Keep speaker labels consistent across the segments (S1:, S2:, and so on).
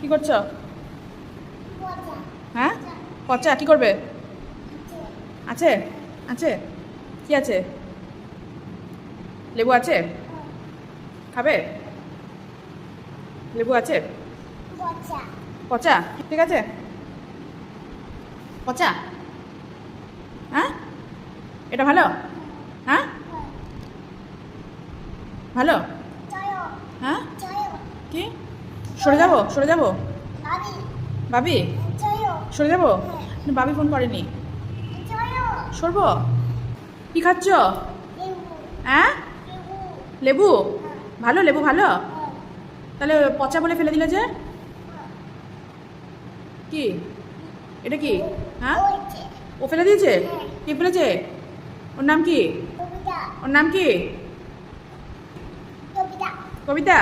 S1: কি করছো? হ্যাঁ, পচা কি করবে? আছে আছে কি আছে? লেবু আছে? খাবে? লেবু আছে? পচা ঠিক আছে। পচা? হ্যাঁ, এটা ভালো? হ্যাঁ, ভালো? হ্যাঁ, কি সরে যাবো? সরে যাবো? বাবি সরে যাবো? বাবি ফোন করেনি। সরবো? কি খাচ্ছ? হ্যাঁ, লেবু ভালো? লেবু ভালো? তাহলে পচা বলে ফেলে দিলে যে? কি এটা কি? হ্যাঁ, ও ফেলে দিয়েছে? কে ফেলেছে? ওর নাম কি? ওর নাম কি? কবিতা?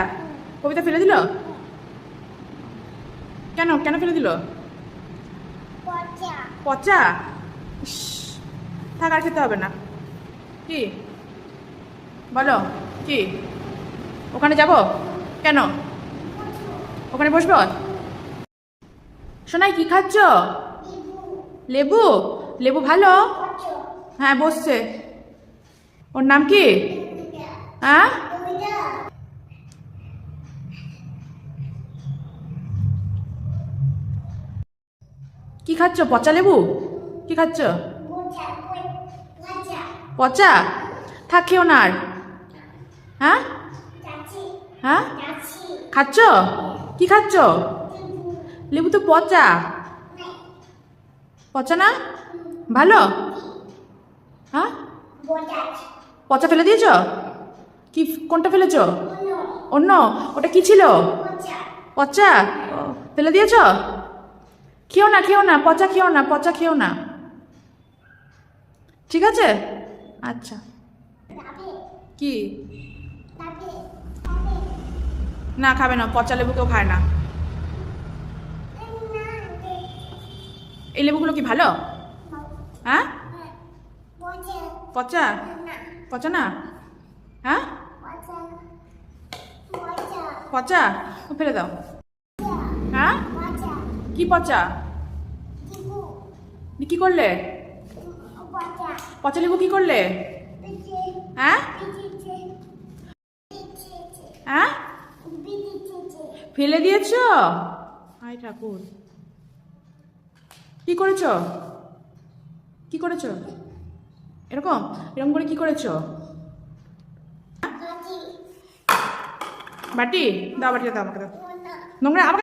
S1: কবিতা ফেলে দিল? কেন কেন ফেলে দিল? পচা? ইস, থাক আর খেতে হবে না। কি বলো? কি ওখানে যাব? কেন ওখানে বসবো? সোনাই কি খাচ্ছ? লেবু? লেবু ভালো? হ্যাঁ, বসছে। ওর নাম কি? হ্যাঁ, কি খাচ্ছ? পচা লেবু? কি খাচ্ছ? পচা? থাক খেও না আর। হ্যাঁ, হ্যাঁ, খাচ্ছ? কি খাচ্ছ? লেবু তো পচা। পচা না? ভালো? হ্যাঁ, পচা ফেলে দিয়েছ? কি কোনটা ফেলেছ? অন্য? ওটা কি ছিল? পচা? ও, ফেলে দিয়েছ? খেও না, খেও না, পচা খেও না, পচা খেও না, ঠিক আছে? আচ্ছা। কি? না খাবে না, পচা লেবু কেউ খায় না। এই লেবুগুলো কি ভালো? হ্যাঁ, পচা? পচা না? হ্যাঁ, পচা? ফেলে দাও। হ্যাঁ, কি পচা? কি করলে? পচা লেবু কি করলে? হ্যাঁ, হ্যাঁ, ফেলে দিয়েছ? হায় ঠাকুর, কি করেছ? কি করেছ? এরকম এরকম করে কি করেছ? বাটি দাও, বাটিটা দাও আমাকে, দাও। নোংরা আমাকে